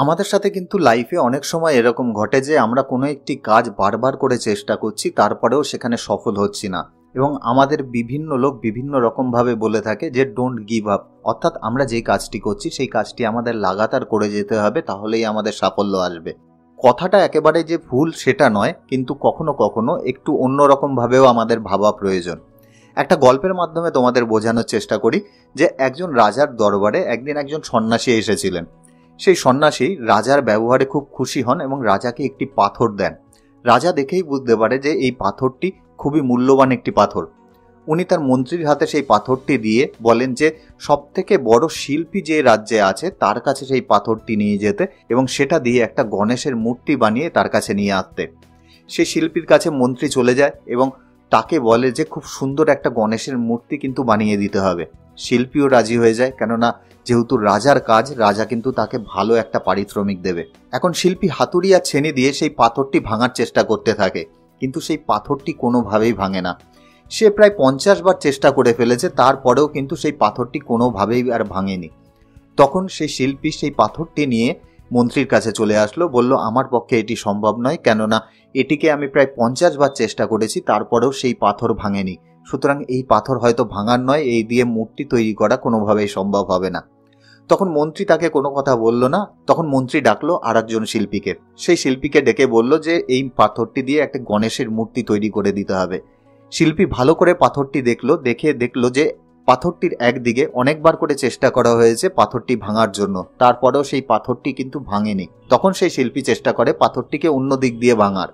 আমাদের সাথে কিন্তু লাইফে অনেক সময় এরকম ঘটে যে আমরা কোনো একটি কাজ বারবার করে চেষ্টা করছি, তারপরেও সেখানে সফল হচ্ছি না। এবং আমাদের বিভিন্ন লোক বিভিন্ন রকমভাবে বলে থাকে যে ডোন্ট গিভ আপ, অর্থাৎ আমরা যেই কাজটি করছি সেই কাজটি আমাদের লাগাতার করে যেতে হবে, তাহলেই আমাদের সাফল্য আসবে। কথাটা একেবারে যে ভুল সেটা নয়, কিন্তু কখনো কখনো একটু অন্যরকমভাবেও আমাদের ভাবা প্রয়োজন। একটা গল্পের মাধ্যমে তোমাদের বোঝানোর চেষ্টা করি যে একজন রাজার দরবারে একদিন একজন সন্ন্যাসী এসেছিলেন। সেই সন্ন্যাসী রাজার ব্যবহারে খুব খুশি হন এবং রাজাকে একটি পাথর দেন। রাজা দেখেই বুঝতে পারে যে এই পাথরটি খুবই মূল্যবান একটি পাথর। উনি তার মন্ত্রীর হাতে সেই পাথরটি দিয়ে বলেন যে সবথেকে বড় শিল্পী যে রাজ্যে আছে তার কাছে সেই পাথরটি নিয়ে যেতে এবং সেটা দিয়ে একটা গণেশের মূর্তি বানিয়ে তার কাছে নিয়ে আসতে। সেই শিল্পীর কাছে মন্ত্রী চলে যায় এবং তাকে বলে যে খুব সুন্দর একটা গণেশের মূর্তি কিন্তু বানিয়ে দিতে হবে। শিল্পীও রাজি হয়ে যায়, কেননা যেহেতু রাজার কাজ, রাজা কিন্তু তাকে ভালো একটা পারিশ্রমিক দেবে। এখন শিল্পী হাতুড়ি আর ছেনি দিয়ে সেই পাথরটি ভাঙার চেষ্টা করতে থাকে, কিন্তু সেই পাথরটি কোনোভাবেই ভাঙে না। সে প্রায় 50 বার চেষ্টা করে ফেলেছে, তারপরেও কিন্তু সেই পাথরটি কোনোভাবেই আর ভাঙেনি। তখন সেই শিল্পী সেই পাথরটি নিয়ে মন্ত্রীর কাছে চলে আসলো, বলল আমার পক্ষে এটি সম্ভব নয়, কেননা এটিকে আমি প্রায় 50 বার চেষ্টা করেছি, তারপরেও সেই পাথর ভাঙেনি। সুতরাং এই পাথর হয়তো ভাঙার নয়, এই দিয়ে মূর্তি তৈরি করা কোনোভাবেই সম্ভব হবে না। তখন মন্ত্রী তাকে কোনো কথা বলল না। তখন মন্ত্রী ডাকলো আর একজন শিল্পীকে। সেই শিল্পীকে ডেকে বলল যে এই পাথরটি দিয়ে একটা গণেশের মূর্তি তৈরি করে দিতে হবে। শিল্পী ভালো করে পাথরটি দেখলো যে পাথরটির একদিকে অনেকবার করে চেষ্টা করা হয়েছে পাথরটি ভাঙার জন্য, তারপরেও সেই পাথরটি কিন্তু ভাঙেনি। তখন সেই শিল্পী চেষ্টা করে পাথরটিকে অন্য দিক দিয়ে ভাঙার,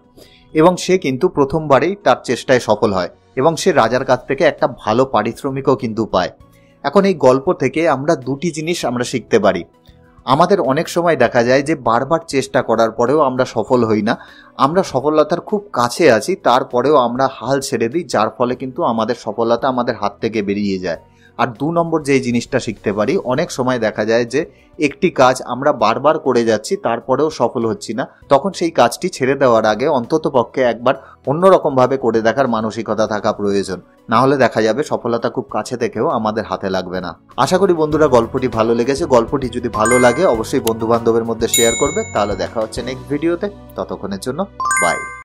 এবং সে কিন্তু প্রথমবারেই তার চেষ্টায় সফল হয় এবং সে রাজার কাছ থেকে একটা ভালো পারিশ্রমিকও কিন্তু পায়। এখন এই গল্প থেকে আমরা দুটি জিনিস আমরা শিখতে পারি। আমাদের অনেক সময় দেখা যায় যে বারবার চেষ্টা করার পরেও আমরা সফল হই না, আমরা সফলতার খুব কাছে আছি, তারপরেও আমরা হাল ছেড়ে দিই, যার ফলে কিন্তু আমাদের সফলতা আমাদের হাত থেকে বেরিয়ে যায়। আর 2 নম্বর যেই জিনিসটা শিখতে পারি, অনেক সময় দেখা যায় যে একটি কাজ আমরা বারবার করে যাচ্ছি, তারপরেও সফল হচ্ছি না, তখন সেই কাজটি ছেড়ে দেওয়ার আগে অন্তত পক্ষে একবার অন্যরকমভাবে করে দেখার মানসিকতা থাকা প্রয়োজন। না হলে দেখা যাবে সফলতা খুব কাছে থেকেও আমাদের হাতে লাগবে না। আশা করি বন্ধুরা গল্পটি ভালো লেগেছে। গল্পটি যদি ভালো লাগে অবশ্যই বন্ধু বান্ধবের মধ্যে শেয়ার করবে। তাহলে দেখা হচ্ছে নেক্সট ভিডিওতে। ততক্ষণের জন্য বাই।